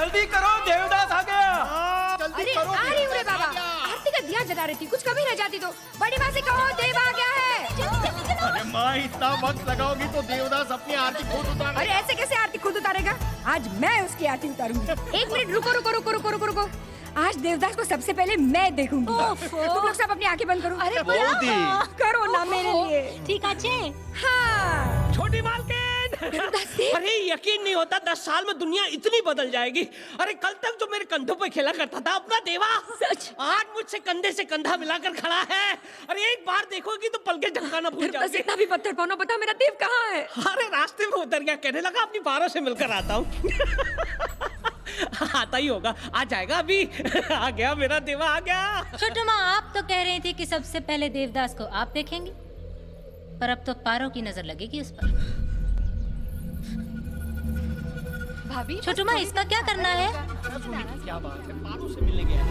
जल्दी करो, देवदास आ गया। अरे आ रही हूँ रे बाबा, आरती का दिया जला रही थी, कुछ कमी रह जाती तो। बड़ी माँ से कहो देव आ गया है। अरे माँ, इतना वक्त लगाओगी तो देवदास अपनी आरती खुद उतारेगा। अरे ऐसे कैसे आरती खुद उतारेगा? आज मैं उसकी आरती उतारूंगी। एक मिनट रुको रुको रुको रुको रुको रुको। आज देवदास को सबसे पहले मैं देखूंगी। तुम लोग सब अपनी आंखें बंद करो। अरे करो ना मेरे लिए। ठीक है। हाँ। छोटी मालकिन, अरे यकीन नहीं होता 10 साल में दुनिया इतनी बदल जाएगी। अरे कल तक जो मेरे कंधों पे खेला करता था अपना देवा, सच? आज मुझसे कंधे से कंधा मिलाकर खड़ा है। अरे एक बार देखोगी तो पलके झपकाना भूल बस जाओगी। इतना भी पत्थर पाना, बता मेरा देव कहाँ है? अरे रास्ते में उतर गया, कहने लगा अपनी पारों से मिलकर आता हूँ। आता ही होगा, आ जाएगा अभी। आ गया मेरा देवा, आ गया। छोटू माँ, आप तो कह रही थी कि सबसे पहले देवदास को आप देखेंगी, पर अब तो पारो की नजर लगेगी उस पर। भाभी छोटू माँ, इसका क्या करना है? क्या बात है, पारों से मिलने गया है।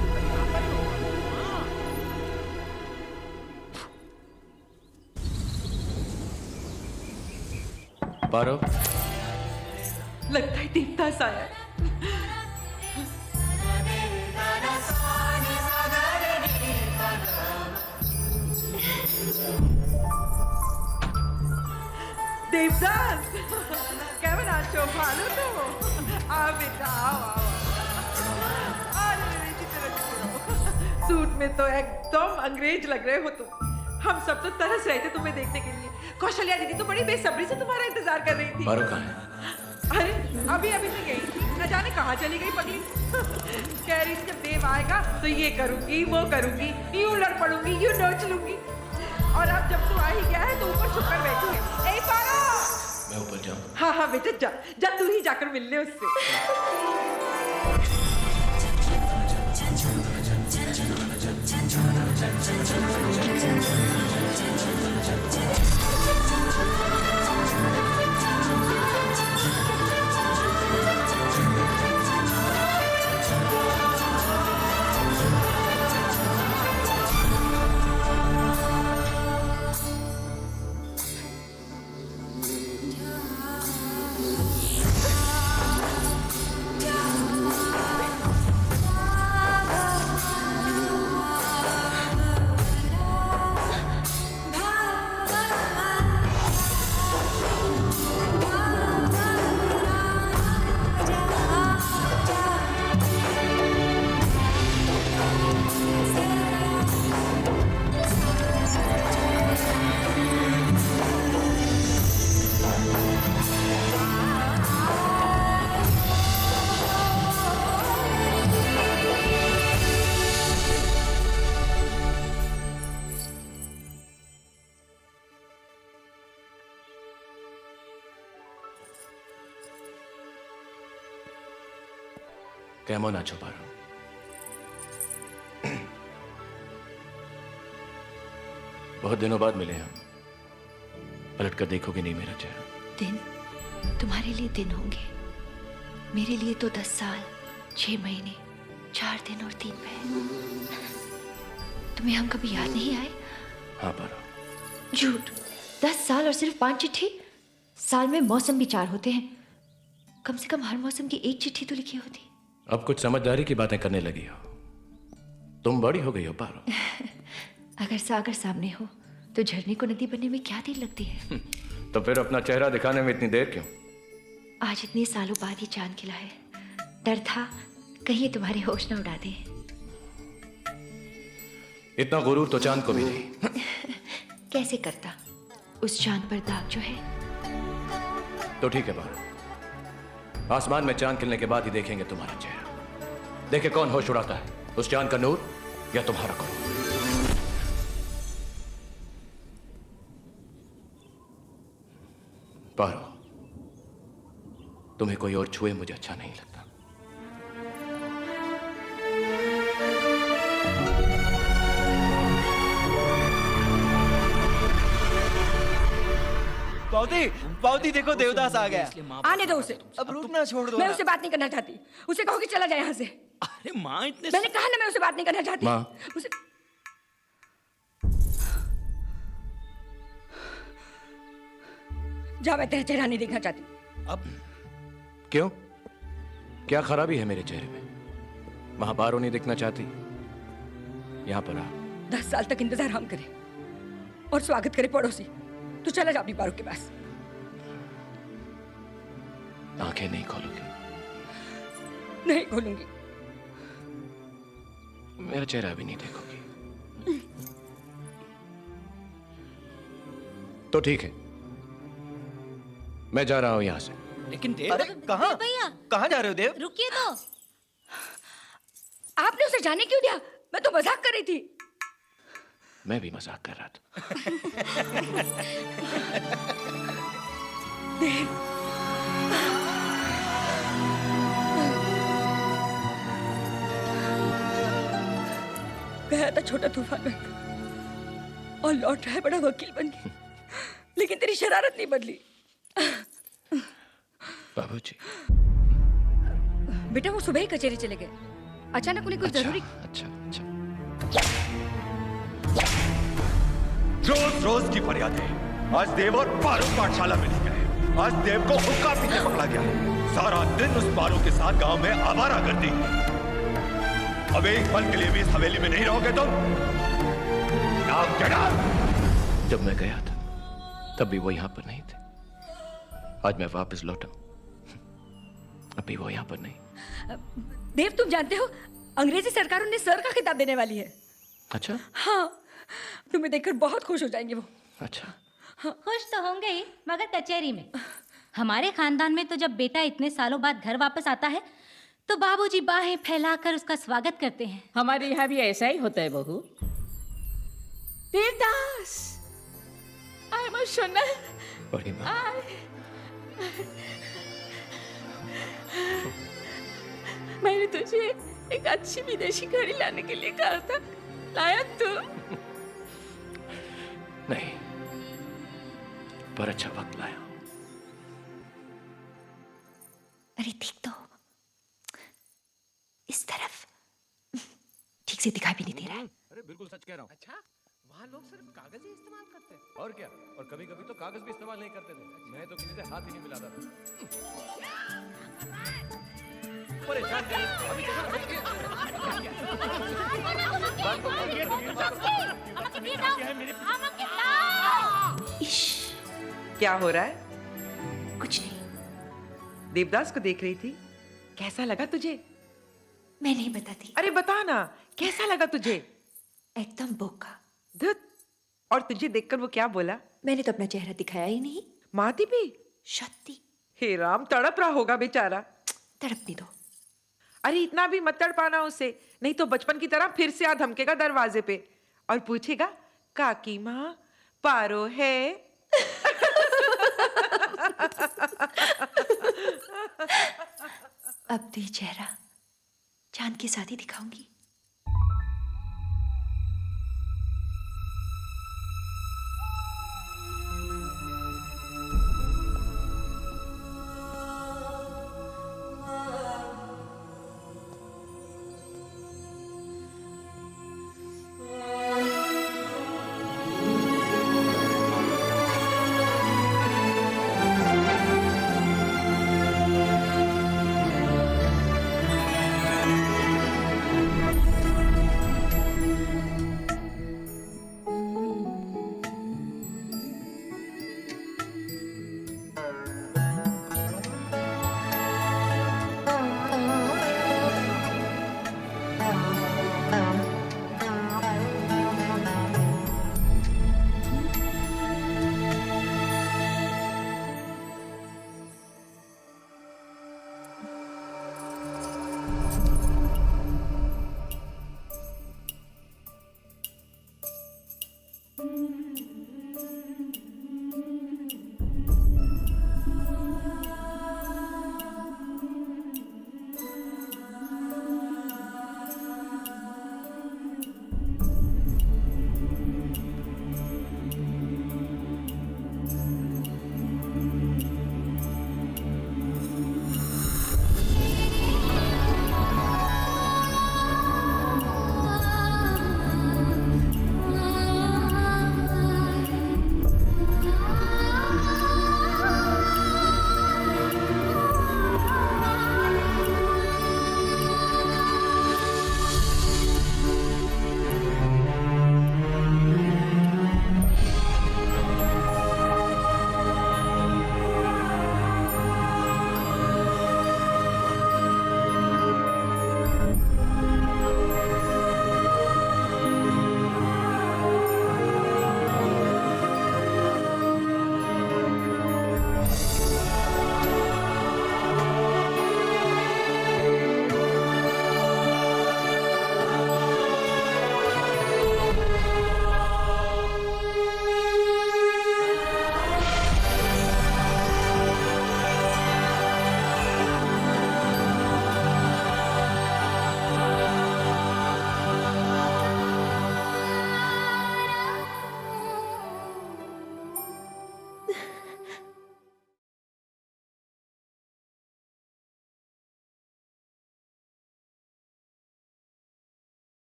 पारो, लगता है देवदास आया। देवदास, केमन आछो? ভালো তো? आओ बेटा, आओ। अरे मेरे चित्र सूट में तो एकदम अंग्रेज लग रहे हो तुम। हम सब तो तरस रहे थे तुम्हें देखने के लिए। कौशल्या दीदी तो बड़ी बेसब्री से तुम्हारा इंतजार कर रही थी। पारो कहाँ है? अरे अभी अभी तो गई थी, न जाने कहाँ चली गई पगली। कह रही थी जब देव आएगा तो ये करूंगी वो करूंगी, यूं लड़ पड़ूंगी, यूं नोच लूंगी। और अब जब तू आ ही गया है तो ऊपर छुपकर बैठी है। ए पारो! मैं ऊपर जाऊँ? हाँ हाँ बेटा, जा जा, तू ही जाकर मिल ले उससे। কেমন আছো পারো? बहुत दिनों बाद मिले हम। पलट कर देखोगे नहीं मेरा चेहरा। दिन तुम्हारे लिए दिन होंगे, मेरे लिए तो 10 साल 6 महीने 4 दिन और 3 पहर। तुम्हें हम कभी याद नहीं आए? हाँ पारो। झूठ। 10 साल और सिर्फ 5 चिट्ठी। साल में मौसम भी 4 होते हैं, कम से कम हर मौसम की 1 चिट्ठी तो लिखी होती। अब कुछ समझदारी की बातें करने लगी हो। तुम बड़ी हो गई हो पारो। अगर सागर सामने हो तो झरने को नदी बनने में क्या देर लगती है? तो फिर अपना चेहरा दिखाने में इतनी देर क्यों? आज इतने सालों बाद ही चांद खिला है। डर था कहीं तुम्हारे होश न उड़ा दे। इतना गुरूर तो चांद को भी नहीं। कैसे करता? उस चांद पर दाग जो है। तो ठीक है पारो, आसमान में चांद खिलने के बाद ही देखेंगे तुम्हारा चेहरा। देखे कौन होश उड़ाता है, उस चांद का नूर या तुम्हारा गुरूर। पारो, तुम्हें कोई और छुए मुझे अच्छा नहीं लगता। पाउती, पाउती देखो देवदास आ गया। आने दो उसे। अब रुकना छोड़ दो। मैं उससे बात नहीं करना चाहती। उसे कहो कि चला जाए यहाँ से। अरे माँ, इतने मैंने कहा ना मैं उससे बात नहीं करना चाहती। माँ। उसे जा, मैं तेरा चेहरा नहीं देखना चाहती। अब क्यों? क्या खराबी है मेरे चेहरे में? वहां पारो नहीं दिखना चाहती, यहां पर आ। 10 साल तक इंतजार हम करें और स्वागत करे पड़ोसी। तू चला जा अपनी पारो के पास। आंखें नहीं खोलोगी? नहीं खोलूंगी। मेरा चेहरा भी नहीं देखोगी? तो ठीक है, मैं जा रहा हूं यहां से। लेकिन देव, अरे कहाँ भैया कहाँ जा रहे हो देव? रुकिए तो। आपने उसे जाने क्यों दिया? मैं तो मजाक कर रही थी। मैं भी मजाक कर रहा था। गया था छोटा तूफान में और लौट रहा है बड़ा वकील बन के, लेकिन तेरी शरारत नहीं बदली। बाबूजी। बेटा वो सुबह ही कचहरी चले गए। अचानक उन्हें कुछ जरूरी। अच्छा अच्छा। रोज रोज की फरियादें। आज देव और पारो पाठशाला में नहीं गए। आज देव को हुक्का पीते पकड़ा गया। सारा दिन उस पारो के साथ गांव में आवारा करती। अब एक पल के लिए भी इस हवेली में नहीं रहोगे तुम? Now get out! जब मैं गया था तब भी वो यहां पर नहीं थे। आज मैं वापस लौटा, अभी वो यहां पर नहीं। देव तुम जानते हो अंग्रेजी सरकार उन्हें सर का खिताब देने वाली है। अच्छा हाँ, तुम्हें देखकर बहुत खुश हो जाएंगे वो। अच्छा। खुश तो होंगे ही, मगर कचहरी में। हमारे खानदान में तो जब बेटा इतने सालों बाद घर वापस आता है तो बाबूजी बाहें फैलाकर उसका स्वागत करते हैं। हमारे यहाँ भी ऐसा ही होता है बहू। देवदास, आई एम सोना। बड़ी माँ। मैंने तुझे एक अच्छी विदेशी घड़ी लाने के लिए कहा था, लाया तू? नहीं, पर अच्छा वक्त लाया। अरे देख तो, इस तरफ ठीक से दिखाई भी नहीं दे रहा है। अरे बिल्कुल सच कह रहा हूँ। अच्छा, वहाँ लोग सिर्फ कागज ही इस्तेमाल करते हैं। और क्या, और कभी कभी तो कागज भी इस्तेमाल नहीं करते थे। मैं तो किसी से हाथ ही नहीं मिलाता था। परेशान करिए, अभी इश, क्या हो रहा है? कुछ नहीं। देवदास को देख रही थी। कैसा लगा तुझे? मैं नहीं बताती। अरे बता ना, कैसा लगा तुझे? एकदम बोका। धुत। और तुझे देखकर वो क्या बोला? मैंने तो अपना चेहरा दिखाया ही नहीं। माती भी? शक्ति। हे राम, तड़प रहा होगा बेचारा। तड़पने दो। अरे इतना भी मत तड़पाना उसे, नहीं तो बचपन की तरह फिर से आ धमकेगा दरवाजे पे और पूछेगा, काकी माँ पारो है? अब तो ये चेहरा चांद के साथ ही दिखाऊंगी।